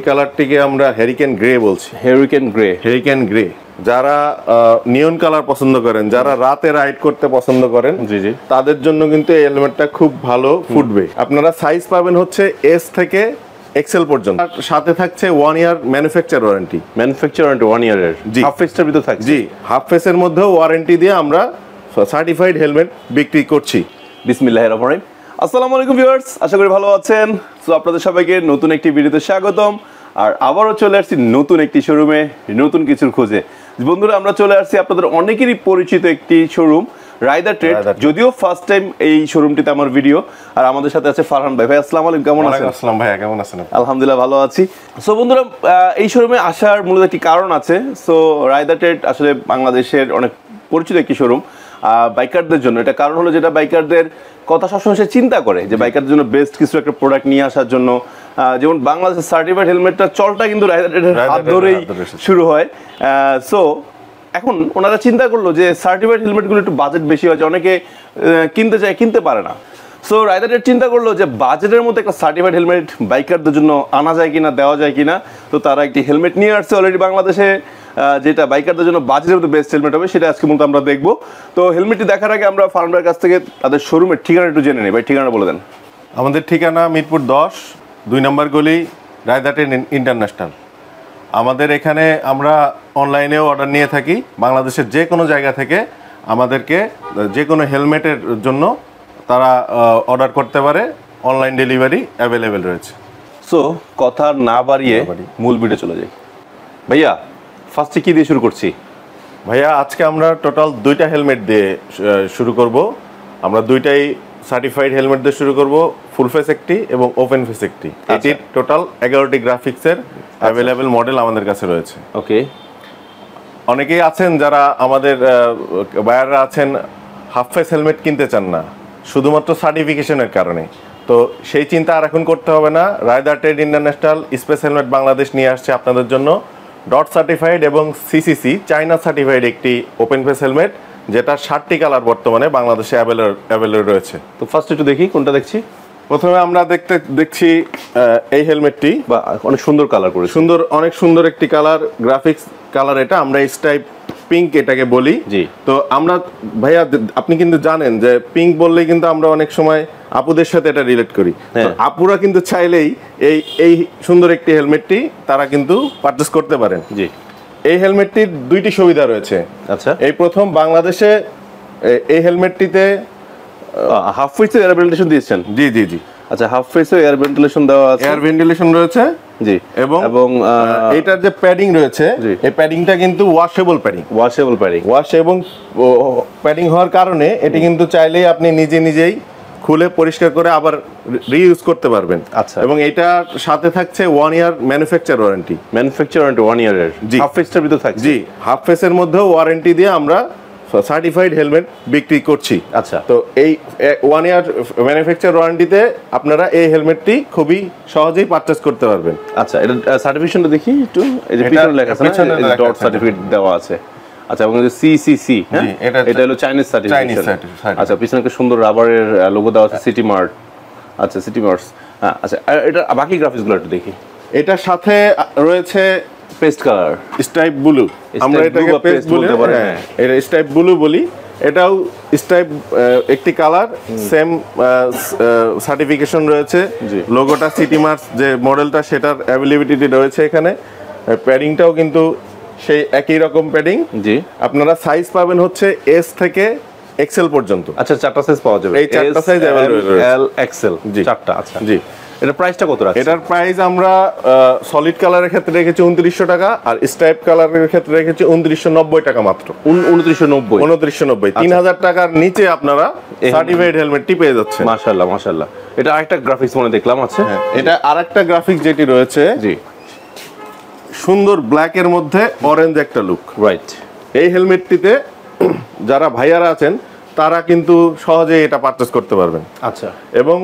কালারটিকে আমরা hurricane grey বলছি। Hurricane grey যারা নিয়ন কালার পছন্দ করেন, যারা রাতে রাইড করতে পছন্দ করেন, জি জি, তাদের জন্য কিন্তু এই হেলমেটটা খুব ভালো ফুটবে। আপনারা সাইজ পাবেন হচ্ছে এস থেকে এক্সেল পর্যন্ত। সাথে থাকছে 1 ইয়ার ম্যানুফ্যাকচার ওয়ারেন্টি। 1 ইয়ারের হাফ ফেসটার ভিতর থাকছে। জি, হাফ ফেসের মধ্যেও ওয়ারেন্টি দিয়ে আমরা সার্টিফাইড হেলমেট বিক্রি করছি। বিসমিল্লাহির রহমানির রহিম। আসসালামু আলাইকুম ভিউয়ার্স, আশা করি ভালো আছেন। সো আপনাদের সবাইকে নতুন একটি ভিডিওতে স্বাগতম। আর আবারও চলে আসছি নতুন একটি শোরুমে, নতুন কিছুর খোঁজে। বন্ধুরা, আমরা চলে আসছি আপনাদের অনেকেরই পরিচিত একটি শোরুম, রাইদার ট্রেড। যদিও ফার্স্ট টাইম এই শোরুমটিতে আমার ভিডিও। আর আমাদের সাথে আছে ফারহান ভাই। ভাই আসসালামু আলাইকুম, কেমন আছেন? আসসালাম ভাইয়া, কেমন আছেন? আলহামদুলিল্লাহ ভালো আছি। সো বন্ধুরা, এই শোরুমে আসার মূলত একটি কারণ আছে। সো রাইদার ট্রেড আসলে বাংলাদেশের অনেক পরিচিত একটি শোরুম বাইকারদের জন্য। এটা কারণ হলো যেটা বাইকারদের কথা সবসময় সে চিন্তা করে যে বাইকারদের জন্য বেস্ট কিছু একটা প্রোডাক্ট নিয়ে আসার জন্য। যেমন বাংলাদেশের সার্টিফাইড হেলমেটটা চলটা কিন্তু রাইদার ট্রেডের হাত ধরেই শুরু হয়। সো এখন ওনারা চিন্তা করলো যে সার্টিফাইড হেলমেটগুলো একটু বাজেট বেশি হয়, অনেকে কিনতে চায়, কিনতে পারে না। সো রাইদার ট্রেড চিন্তা করলো যে বাজেটের মধ্যে একটা সার্টিফাইড হেলমেট বাইকারদের জন্য আনা যায় কিনা, দেওয়া যায় কিনা। তো তারা একটি হেলমেট নিয়ে আসছে অলরেডি বাংলাদেশে, যেটা বাইকারদের জন্য বাজেটের মধ্যে বেস্ট হেলমেট হবে, সেটা আজকে মূলত আমরা দেখবো। তো হেলমেটটি দেখার আগে আমরা ফারহান ভাইয়ের কাছ থেকে তাদের শোরুমের ঠিকানা একটু জেনে নিই। ভাই, ঠিকানা বলে দেন। আমাদের ঠিকানা মিরপুর 10, 2 নম্বর গলি, রাইদার ট্রেড ইন্টারন্যাশনাল। আমাদের এখানে আমরা অনলাইনেও অর্ডার নিয়ে থাকি। বাংলাদেশের যে কোনো জায়গা থেকে আমাদেরকে যে কোনো হেলমেটের জন্য তারা অর্ডার করতে পারে। অনলাইন ডেলিভারি অ্যাভেলেবেল রয়েছে। সো কথা না বাড়িয়ে মূল ভিডিও চলে যাই। ভাইয়া, ফার্স্টে কি দিয়ে শুরু করছি? ভাইয়া, আজকে আমরা টোটাল 2টা হেলমেট দিয়ে শুরু করব। আমরা 2টাই সার্টিফাইড হেলমেট দিয়ে শুরু করব, ফুল ফেস একটি এবং ওপেন ফেস একটি। এটির টোটাল 11টি গ্রাফিক্সের অ্যাভেলেবেল মডেল আমাদের কাছে রয়েছে। ওকে। অনেকেই আছেন যারা আমাদের বায়াররা আছেন, হাফ ফেস হেলমেট কিনতে চান না শুধুমাত্র সার্টিফিকেশনের কারণে। তো সেই চিন্তা আর এখন করতে হবে না। Raider trade international space helmet Bangladesh নিয়ে আসছে আপনাদের জন্য ডট সার্টিফাইড এবং সিসিসি চাইনা সার্টিফাইড একটি ওপেন ফেস হেলমেট, যেটা 60টি কালার বর্তমানে বাংলাদেশে অ্যাভেলেবল রয়েছে। তো ফার্স্ট একটু দেখি কোনটা দেখছি। প্রথমে আমরা দেখছি এই হেলমেটটি, বা অনেক সুন্দর কালার করে, অনেক সুন্দর একটি কালার, গ্রাফিক্স কালার। এটা আমরা স্ট্রাইপ পিঙ্ক এটাকে বলি। জি। তো আমরা ভাইয়া, আপনি কিন্তু জানেন যে পিঙ্ক বললেই কিন্তু আমরা অনেক সময় আপুদের সাথে এটা রিলেট করি। আপুরা কিন্তু চাইলেই এই সুন্দর একটি হেলমেটটি তারা কিন্তু পারচেজ করতে পারেন। জি। এই হেলমেটটির 2টি সুবিধা রয়েছে। আচ্ছা। এই প্রথম, বাংলাদেশে এই হেলমেটটিতে হাফ ফেসে এয়ার ভেন্টিলেশন দিয়েছেন? জি জি জি। আচ্ছা, হাফ ফেসে এয়ার ভেন্টিলেশন দেওয়া আছে, এয়ার ভেন্টিলেশন রয়েছে। জি। এবং এটার যে প্যাডিং রয়েছে, এই প্যাডিংটা কিন্তু ওয়াশেবল ওয়াশ এবং প্যাডিং হওয়ার কারণে এটি কিন্তু চাইলেই আপনি নিজেই খুলে পরিষ্কার করে আবার রিইউজ করতে পারবেন। আচ্ছা। এবং এটার সাথে থাকছে 1 ইয়ার ম্যানুফ্যাকচার ওয়ারেন্টি। 1 ইয়ারের হাফ ফেসটার ভিতর থাকছে। জি, হাফ ফেসের মধ্যেও ওয়ারেন্টি দিয়ে আমরা সার্টিফাইড হেলমেট বিক্রি করছি। আচ্ছা। তো এই 1 ইয়ার ম্যানুফ্যাকচার ওয়ারেন্টিতে আপনারা এই হেলমেটটি খুবই সহজেই পারচেজ করতে পারবেন। আচ্ছা, এটা সার্টিফিকেশনটা দেখি একটু। এই যে পিছনে লেখা আছে না, ডট সার্টিফিকেট দেওয়া আছে। আচ্ছা, এবং সিসিসি, হ্যাঁ, এটা হলো চাইনিজ সার্টিফিকেশন। আচ্ছা, পিছনে একটা সুন্দর রাবারের লোগো দেওয়া আছে, সিটি মার্ট। আচ্ছা, সিটি মার্টস। হ্যাঁ, আচ্ছা, এটা বাকি গ্রাফিক্সগুলো একটু দেখি। এটার সাথে রয়েছে পেস্ট কালার, স্ট্রাইপ ব্লু। আমরা এটাকে পেস্ট বলতে পারি, হ্যাঁ, এটা স্ট্রাইপ ব্লু বলি। এটাও স্ট্রাইপ একটি কালার, সেম সার্টিফিকেশন রয়েছে। লোগোটা সিটি মার্টস যে মডেলটা, সেটার অ্যাভেলেবিলিটি রয়েছে এখানে। প্যাডিংটাও কিন্তু সেই একই রকম প্যাডিং। জি। আপনারা সাইজ পাবেন হচ্ছে এস থেকে এক্সেল পর্যন্ত। আচ্ছা, 4টা সাইজ পাওয়া যাবে। এই 4টা সাইজ अवेलेबल রয়েছে, এল এক্সেল 4টা। আচ্ছা জি। এটার প্রাইসটা কত রাখছেন? এটার প্রাইস আমরা সলিড কালারের ক্ষেত্রে রেখেছি 2900 টাকা, আর স্ট্রাইপ কালারের ক্ষেত্রে রেখেছি 2990 টাকা মাত্র। 2990 3000 টাকার নিচে আপনারা সার্টিফাইড হেলমেটটি পেয়ে যাচ্ছেন। মাশাআল্লাহ মাশাআল্লাহ। এটা আরেকটা গ্রাফিক্স মনে দেখলাম আছে। এটা আরেকটা গ্রাফিক্স যেটি রয়েছে, জি, সুন্দর ব্ল্যাক এর মধ্যে অরেঞ্জ একটা লুক। রাইট। এই হেলমেটটিতে যারা ভাইয়ারা আছেন তারা কিন্তু সহজেই এটা পারচেজ করতে পারবেন। আচ্ছা। এবং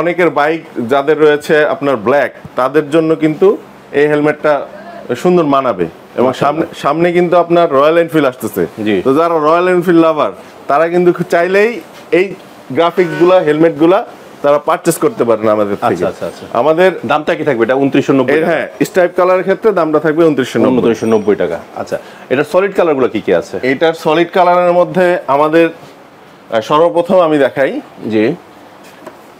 অনেকের বাইক যাদের রয়েছে আপনার ব্ল্যাক, তাদের জন্য কিন্তু এই হেলমেটটা সুন্দর মানাবে। এবং সামনে কিন্তু আপনার রয়্যাল এনফিল্ড আসতেছে, তো যারা রয়্যাল এনফিল্ড লাভার তারা কিন্তু চাইলেই এই গ্রাফিক্সগুলা, হেলমেটগুলা তারা পারচেজ করতে পারেন আমাদের থেকে। আচ্ছা আচ্ছা আচ্ছা, আমাদের দামটা কি থাকবে এটা? 2990। হ্যাঁ, স্ট্রাইপ কালারের ক্ষেত্রে দামটা থাকবে 2990 টাকা। আচ্ছা, এটা সলিড কালারগুলো কি কি আছে? এটার সলিড কালারের মধ্যে আমাদের সর্বপ্রথম আমি দেখাই, জি,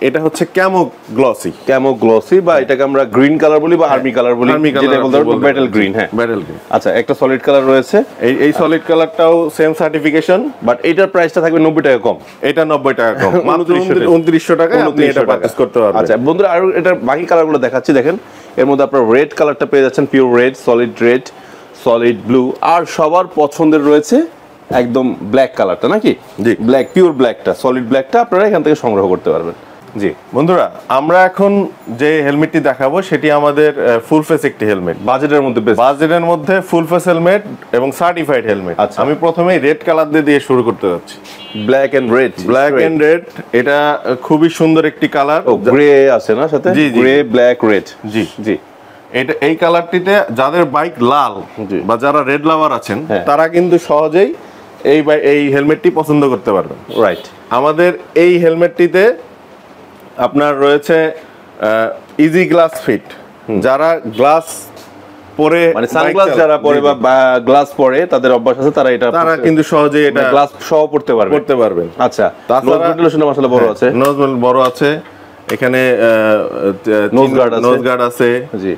এটা হচ্ছে ক্যামো গ্লসি। ক্যামো গ্লসি, বা এটাকে আমরা গ্রিন কালার বলি বা আর্মি কালার বলি, যেটা বলতে পারবো ব্যাটেল গ্রিন। হ্যাঁ, ব্যাটেল গ্রিন। আচ্ছা, একটা সলিড কালার রয়েছে। এই সলিড কালারটাও সেম সার্টিফিকেশন, বাট এটার প্রাইসটা থাকবে 90 টাকা কম। এটা 90 টাকা কম, মাত্র 2900 টাকায় আপনি এটা পারচেজ করতে পারবেন। আচ্ছা বন্ধুরা, আর এটার বাকি কালারগুলো দেখাচ্ছি। দেখেন, এর মধ্যে আপনারা রেড কালারটা পেয়ে যাচ্ছেন, পিওর রেড, সলিড ব্লু, আর সবার পছন্দের রয়েছে একদম ব্ল্যাক কালারটা, নাকি? জি, ব্ল্যাক, পিওর ব্ল্যাকটা, সলিড ব্ল্যাকটা আপনারা এখান থেকে সংগ্রহ করতে পারবেন। জি বন্ধুরা, আমরা এখন যে হেলমেটটি দেখাবো সেটি আমাদের ফুল ফেস একটি হেলমেট, বাজেটের মধ্যে বাজেটের মধ্যে ফুল ফেস হেলমেট এবং সার্টিফাইড হেলমেট। আচ্ছা, আমি প্রথমেই রেড কালার দিয়ে শুরু করতে যাচ্ছি। Black and red, black and red, এটা খুবই সুন্দর একটি কালার। গ্রে আছে না সাথে? Grey, black, red. জি জি, এই কালারটিতে যাদের বাইক লাল বা যারা রেড লাভার আছেন, তারা কিন্তু সহজেই এই হেলমেটটি পছন্দ করতে পারবেন। রাইট। আমাদের এই হেলমেটটিতে আপনার রয়েছে ইজি গ্লাস ফিট। যারা গ্লাস পরে, মানে সানগ্লাস যারা পরে বা গ্লাস পরে, তাদের অভ্যাস আছে, তারা কিন্তু সহজেই এটা গ্লাস সহ পড়তে পারবেন। আচ্ছা, নোজ ভেন্টিলেশন মাশাআল্লাহ বড় আছে, নোজ বড় আছে, এখানে নোজ গার্ড আছে, জি,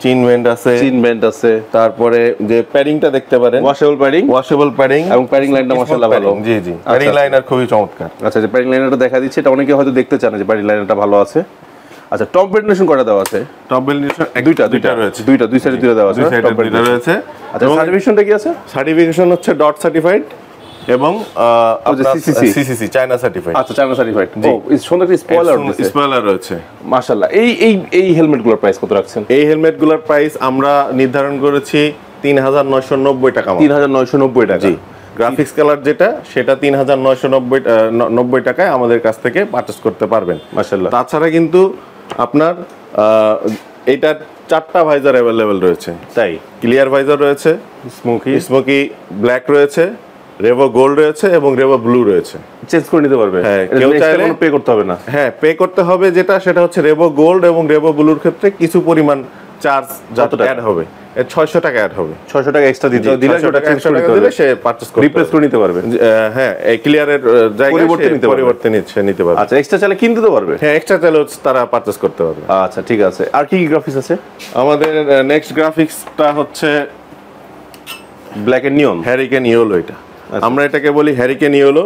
চিন ভেন্ট আছে, তারপরে যে প্যাডিংটা দেখতে পারেন, ওয়াশেবল প্যাডিং, এবং প্যাডিং লাইনটা মাশাআল্লাহ ভালো। জি জি, প্যাডিং লাইনার খুবই চমৎকার। আচ্ছা, যে প্যাডিং লাইনারটা দেখা দিচ্ছে, এটা অনেকে হয়তো দেখতে চান যে প্যাডিং লাইনারটা ভালো আছে। আচ্ছা, টপ ভেন্টিলেশন কয়টা দেওয়া আছে? টপ ভেন্টিলেশন দুইটা রয়েছে, দুই সাইডে দেওয়া আছে, টপ ভেন্টিলেশন রয়েছে। আচ্ছা, সার্টিফিকেশনটা কি আছে? সার্টিফিকেশন হচ্ছে ডট সার্টিফাইড এবং সিসিসি চায়না সার্টিফাইড। আচ্ছা, চায়না সার্টিফাইড। ও, সুন্দর একটা স্পয়লার রয়েছে মাশাআল্লাহ। এই হেলমেটগুলোর প্রাইস কত রাখছেন? এই হেলমেটগুলোর প্রাইস আমরা নির্ধারণ করেছি 3990 টাকা। 3990 টাকা। জি, গ্রাফিক্স কালার যেটা, সেটা 3990 টাকায় আমাদের কাছ থেকে পারচেজ করতে পারবেন। মাশাআল্লাহ। তাছাড়া কিন্তু আপনার এটার 4টা ভাইজার অ্যাভেলেবেল রয়েছে। তাই? ক্লিয়ার ভাইজার রয়েছে, স্মোকি ব্ল্যাক রয়েছে, রেভো গোল্ড রয়েছে এবং রেভো ব্লু রয়েছে। চেঞ্জ করে নিতে পারবে? হ্যাঁ, কেউ চাইলে পে করতে হবে না? হ্যাঁ, পে করতে হবে। সেটা হচ্ছে রেভো গোল্ড এবং রেভো ব্লুর ক্ষেত্রে কিছু পরিমাণ চার্জ অ্যাড হবে, 600 টাকা অ্যাড হবে। 600 টাকা এক্সট্রা দিলে সে পারচেজ করে রিপ্লেস করে নিতে পারবে। হ্যাঁ, এই ক্লিয়ারের জায়গায় পরিবর্তে নিতে পারবে। আচ্ছা, এক্সট্রা চাইলে কিনতে তো পারবে? হ্যাঁ, এক্সট্রা চাইলে তারা পারচেজ করতে পারবে। আচ্ছা, ঠিক আছে। আর কি গ্রাফিক্স আছে আমাদের? নেক্সট গ্রাফিক্সটা হচ্ছে black and neon, hurricane yellow. এটা আমরা এটাকে বলি হ্যারিকেন ইয়েলো।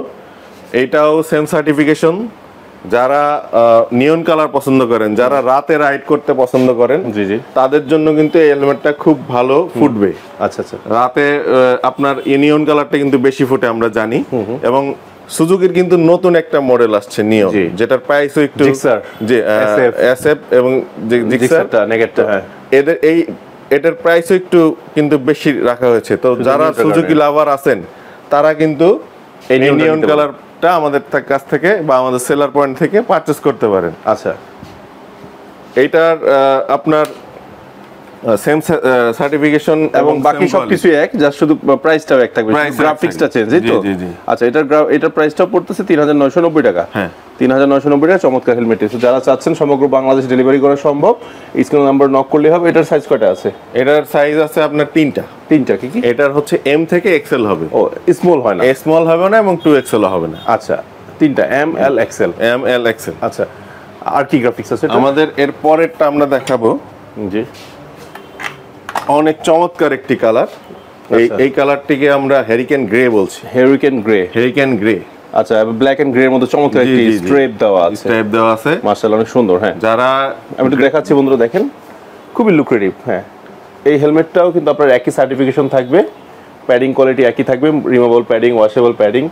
এইটাও সেম সার্টিফিকেশন। যারা নিয়ন কালার পছন্দ করেন, যারা রাতে রাইড করতে পছন্দ করেন, জি জি, তাদের জন্য কিন্তু এই হেলমেটটা খুব ভালো ফুটবে। আচ্ছা আচ্ছা, রাতে আপনার নিয়ন কালারটা কিন্তু বেশি ফুটে আমরা জানি। এবং সুজুকির কিন্তু নতুন একটা মডেল আসছে নিয়ন, যেটার প্রাইসও একটু, জি, এসএফ এবং জিক্সারটা নেগেটটা, এটার প্রাইসও একটু কিন্তু বেশি রাখা হয়েছে। তো যারা সুজুকি লাভার আছেন, তারা কিন্তু এই নিয়ন কালারটা আমাদের কাছ থেকে বা আমাদের সেলার পয়েন্ট থেকে পারচেজ করতে পারেন। আচ্ছা, এইটার আপনার সেম সার্টিফিকেশন এবং বাকি সবকিছু এক, জাস্ট শুধু প্রাইসটাও এক থাকবে, গ্রাফিক্সটা চেঞ্জ, এই তো? আচ্ছা, এটার প্রাইসটাও পড়তেছে 3990 টাকা। হ্যাঁ, 3990 টাকা। চমৎকার হেলমেট। যারা চাচ্ছেন সমগ্র বাংলাদেশ ডেলিভারি করা সম্ভব, স্ক্রিন নাম্বার নক করলে হবে। এটার সাইজ কয়টা আছে? এটার সাইজ আছে আপনার তিনটা। কি কি? এটার হচ্ছে এম থেকে এক্সেল হবে। ও, স্মল হয় না? স্মল হবে না এবং 2XL হবে না। আচ্ছা, তিনটা, এম, এল, এক্সেল। আচ্ছা, আর কি গ্রাফিক্স আছে আমাদের? এর পরেরটা আমরা দেখাবো। জি, অনেক চমৎকার একটি কালার। এই কালারটিকে আমরা হ্যারিকেন গ্রে বলছি। Hurricane grey. আচ্ছা, ব্ল্যাক এন্ড গ্রে এর মধ্যে চমৎকার একটি স্ট্রাইপ দেওয়া আছে। মাশাআল্লাহ, অনেক সুন্দর। হ্যাঁ, যারা, আমি একটু দেখাচ্ছি বন্ধুরা, দেখেন, খুবই লুক্রেটিভ। হ্যাঁ, এই হেলমেটটাও কিন্তু আপনার একই সার্টিফিকেশন থাকবে, প্যাডিং কোয়ালিটি একই থাকবে, removable padding, washable padding,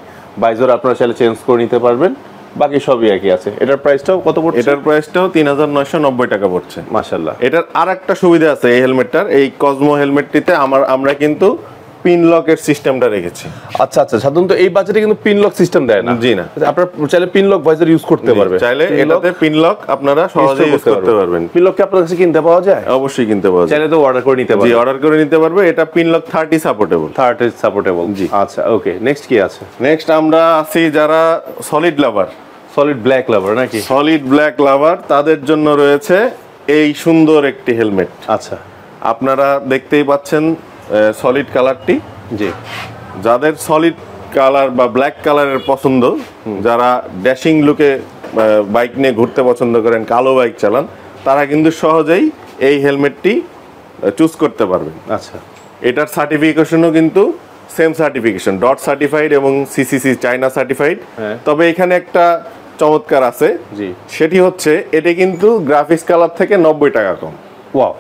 visor আপনারা চাইলে চেঞ্জ করে নিতে পারবেন, বাকি সবই একই আছে। এটার প্রাইসটাও কত পড়ছে? এটার প্রাইসটাও 3990 টাকা পড়ছে। মাশাআল্লাহ। এটার আরেকটা সুবিধা আছে এই হেলমেটটার, এই কসমো হেলমেটটিতে আমরা কিন্তু পিন লকের সিস্টেমটা রেখেছি। আচ্ছা আচ্ছা, সাধারণত এই বাজেটে কিন্তু পিন লক সিস্টেম দেয় না। জি না, আপনারা চাইলে পিন লক ভাইজার ইউজ করতে পারবেন। চাইলে এটাতে পিন লক আপনারা সহজেই ইউজ করতে পারবেন। পিন লক কি আপনার কাছে কিনতে পাওয়া যায়? অবশ্যই কিনতে পাওয়া যায়। চাইলে তো অর্ডার করে নিতে পারবে। জি, অর্ডার করে নিতে পারবে। এটা পিন লক 30 সাপোর্টেবল। জি, আচ্ছা, ওকে। নেক্সট কি আছে? নেক্সট আমরা আছি যারা সলিড লাভার। সলিড ব্ল্যাক লাভার নাকি? সলিড ব্ল্যাক লাভার তাদের জন্য রয়েছে এই সুন্দর একটি হেলমেট। আচ্ছা, আপনারা দেখতেই পাচ্ছেন সলিড কালারটি। জি। যাদের সলিড কালার বা ব্ল্যাক কালারের পছন্দ, যারা ড্যাশিং লুকে বাইক নিয়ে ঘুরতে পছন্দ করেন, কালো বাইক চালান, তারা কিন্তু সহজেই এই হেলমেটটি চুজ করতে পারবেন। আচ্ছা, এটার সার্টিফিকেশনও কিন্তু সেম সার্টিফিকেশন, ডট সার্টিফাইড এবং সিসিসি চায়না সার্টিফাইড। হ্যাঁ। তবে এখানে একটা চমৎকার আছে, জি। সেটি হচ্ছে এটা কিন্তু গ্রাফিক্স কালার থেকে 90 টাকা কম। ওয়াও,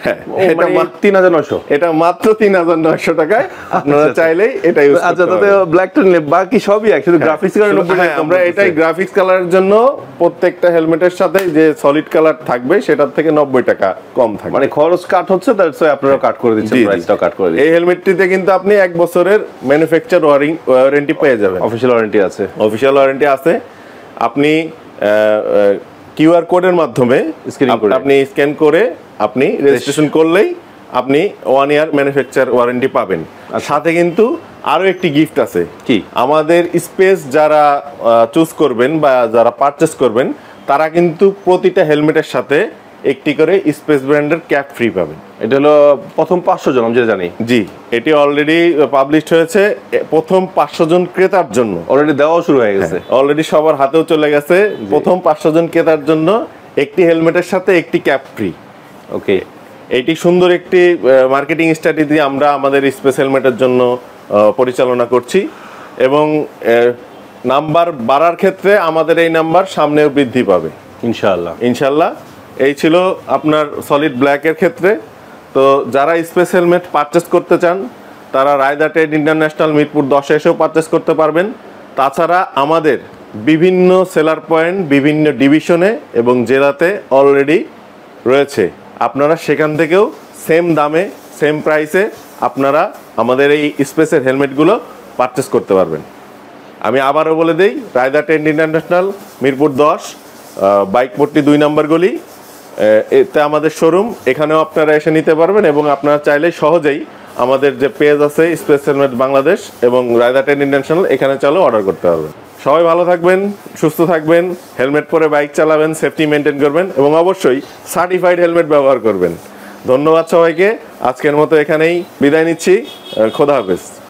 হ্যাঁ, এটা 3900। এটা মাত্র 3900 টাকায় আপনারা আচ্ছা, চাইলেই এটা ইউজ আচ্ছা, করতে তাতে পারবেন। ব্ল্যাকটা নিলে বাকি সবই এক, শুধু গ্রাফিক্স কালার 90 হ্যাঁ, টাকা আমরা এটাই গ্রাফিক্স কালারের জন্য প্রত্যেকটা হেলমেটের সাথে যে সলিড কালার থাকবে সেটার থেকে 90 টাকা কম থাকবে। মানে খরচ কাট হচ্ছে, তার সে আপনারা কাট করে দিচ্ছেন, জি, জি। প্রাইসটাও কাট করে দিচ্ছেন। এই হেলমেটটিতে কিন্তু আপনি 1 বছরের ম্যানুফ্যাকচার ওয়ারেন্টি পেয়ে যাবেন। অফিশিয়াল ওয়ারেন্টি আছে। অফিশিয়াল ওয়ারেন্টি আছে। আপনি কিউআর কোডের মাধ্যমে আপনি স্ক্যান করে আপনি রেজিস্ট্রেশন করলেই আপনি 1 ইয়ার ম্যানুফ্যাকচার ওয়ারেন্টি পাবেন। আর সাথে কিন্তু আরো একটি গিফট আছে। কি? আমাদের স্পেস যারা চুজ করবেন বা যারা পারচেস করবেন, তারা কিন্তু প্রতিটা হেলমেটের সাথে একটি করে স্পেস ব্র্যান্ডের ক্যাপ ফ্রি পাবেন। এটা হলো প্রথম 500 জন, আমি যেটা জানি। জি, এটি অলরেডি পাবলিশড হয়েছে প্রথম 500 জন ক্রেতার জন্য। অলরেডি দেওয়া শুরু হয়ে গেছে। অলরেডি সবার হাতেও চলে গেছে। প্রথম 500 জন ক্রেতার জন্য একটি হেলমেটের সাথে একটি ক্যাপ ফ্রি। ওকে, এইটি সুন্দর একটি মার্কেটিং স্ট্র্যাটেজি আমরা আমাদের স্পেস হেলমেটের জন্য পরিচালনা করছি, এবং নাম্বার বাড়ার ক্ষেত্রে আমাদের এই নাম্বার সামনেও বৃদ্ধি পাবে ইনশাআল্লাহ। ইনশাল্লাহ। এই ছিল আপনার সলিড ব্ল্যাকের ক্ষেত্রে। তো যারা স্পেস হেলমেট পারচেস করতে চান, তারা রায়দা ট্রেড ইন্টারন্যাশনাল মিরপুর 10 এসেও পারচেস করতে পারবেন। তাছাড়া আমাদের বিভিন্ন সেলার পয়েন্ট বিভিন্ন ডিভিশনে এবং জেলাতে অলরেডি রয়েছে। আপনারা সেখান থেকেও সেম দামে সেম প্রাইসে আপনারা আমাদের এই স্পেসের হেলমেটগুলো পারচেস করতে পারবেন। আমি আবারও বলে দেই, রায়দা ট্রেড ইন্টারন্যাশনাল মিরপুর 10 বাইকপট্টি 2 নম্বর গলি, এতে আমাদের শোরুম। এখানেও আপনারা এসে নিতে পারবেন, এবং আপনারা চাইলে সহজেই আমাদের যে পেজ আছে স্পেস হেলমেট বাংলাদেশ এবং রায়দা ট্রেড ইন্টারন্যাশনাল, এখানে চাইলেও অর্ডার করতে পারবেন। সবাই ভালো থাকবেন, সুস্থ থাকবেন, হেলমেট পরে বাইক চালাবেন, সেফটি মেনটেন করবেন, এবং অবশ্যই সার্টিফাইড হেলমেট ব্যবহার করবেন। ধন্যবাদ সবাইকে। আজকের মতো এখানেই বিদায় নিচ্ছি। খোদা হাফেজ।